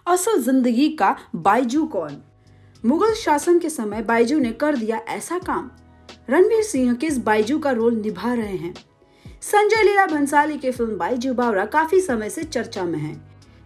असल जिंदगी का बायजू कौन? मुगल शासन के समय बायजू ने कर दिया ऐसा काम। रणवीर सिंह किस बायजू का रोल निभा रहे हैं? संजय लीला भंसाली की फिल्म बायजू बावरा काफी समय से चर्चा में है,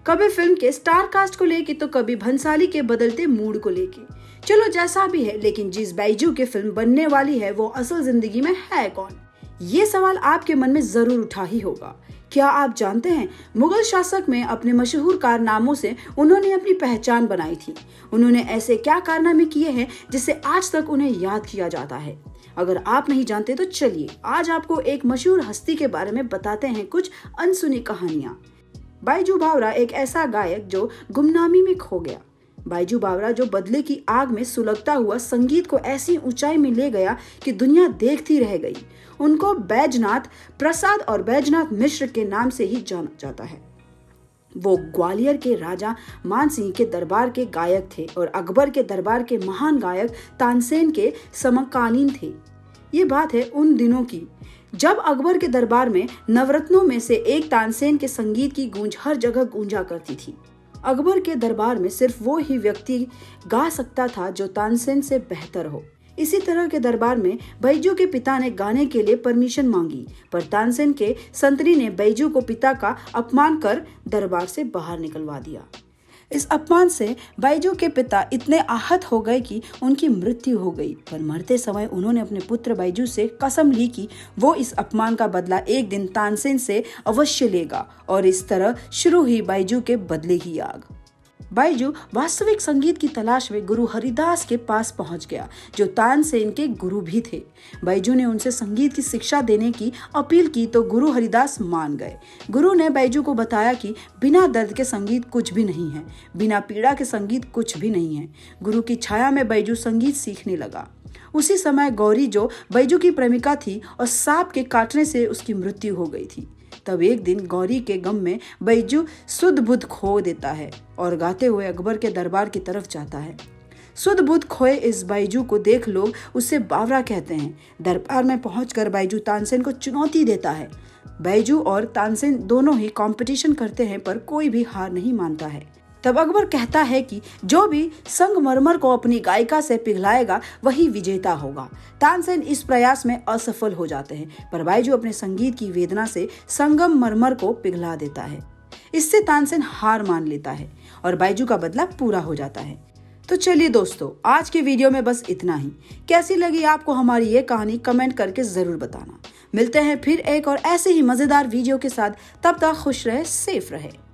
कभी फिल्म के स्टार कास्ट को लेके तो कभी भंसाली के बदलते मूड को लेके। चलो जैसा भी है, लेकिन जिस बायजू की फिल्म बनने वाली है वो असल जिंदगी में है कौन? ये सवाल आपके मन में जरूर उठा ही होगा। क्या आप जानते हैं, मुगल शासक में अपने मशहूर कारनामों से उन्होंने अपनी पहचान बनाई थी। उन्होंने ऐसे क्या कारनामे किए हैं जिससे आज तक उन्हें याद किया जाता है। अगर आप नहीं जानते तो चलिए आज आपको एक मशहूर हस्ती के बारे में बताते हैं कुछ अनसुनी कहानियां। बायजू बावरा एक ऐसा गायक जो गुमनामी में खो गया। बायजू बावरा जो बदले की आग में सुलगता हुआ संगीत को ऐसी ऊंचाई में ले गया कि दुनिया देखती रह गई। उनको बैजनाथ प्रसाद और बैजनाथ मिश्र के नाम से ही जाना जाता है। वो ग्वालियर के राजा मानसिंह के दरबार के गायक थे और अकबर के दरबार के महान गायक तानसेन के समकालीन थे। ये बात है उन दिनों की जब अकबर के दरबार में नवरत्नों में से एक तानसेन के संगीत की गूंज हर जगह गूंजा करती थी। अकबर के दरबार में सिर्फ वो ही व्यक्ति गा सकता था जो तानसेन से बेहतर हो। इसी तरह के दरबार में बायजू के पिता ने गाने के लिए परमिशन मांगी, पर तानसेन के संतरी ने बायजू को पिता का अपमान कर दरबार से बाहर निकलवा दिया। इस अपमान से बायजू के पिता इतने आहत हो गए कि उनकी मृत्यु हो गई, पर मरते समय उन्होंने अपने पुत्र बायजू से कसम ली कि वो इस अपमान का बदला एक दिन तानसेन से अवश्य लेगा, और इस तरह शुरू हुई बायजू के बदले की आग। बायजू वास्तविक संगीत की तलाश में गुरु हरिदास के पास पहुंच गया, जो तानसेन के गुरु भी थे। बायजू ने उनसे संगीत की शिक्षा देने की अपील की तो गुरु हरिदास मान गए। गुरु ने बायजू को बताया कि बिना दर्द के संगीत कुछ भी नहीं है, बिना पीड़ा के संगीत कुछ भी नहीं है। गुरु की छाया में बायजू संगीत सीखने लगा। उसी समय गौरी, जो बायजू की प्रेमिका थी और सांप के काटने से उसकी मृत्यु हो गई थी, तब एक दिन गौरी के गम में बायजू सुध बुध खो देता है और गाते हुए अकबर के दरबार की तरफ जाता है। सुध बुध खोए इस बायजू को देख लोग उससे बावरा कहते हैं। दरबार में पहुंचकर बायजू तानसेन को चुनौती देता है। बायजू और तानसेन दोनों ही कंपटीशन करते हैं, पर कोई भी हार नहीं मानता है। तब अकबर कहता है कि जो भी संगमरमर को अपनी गायिका से पिघलाएगा वही विजेता होगा। तानसेन इस प्रयास में असफल हो जाते हैं, पर बायजू अपने संगीत की वेदना से संगमरमर को पिघला देता है। इससे तानसेन हार मान लेता है और बायजू का बदला पूरा हो जाता है। तो चलिए दोस्तों, आज के वीडियो में बस इतना ही। कैसी लगी आपको हमारी ये कहानी कमेंट करके जरूर बताना। मिलते हैं फिर एक और ऐसे ही मजेदार वीडियो के साथ। तब तक खुश रहे, सेफ रहे।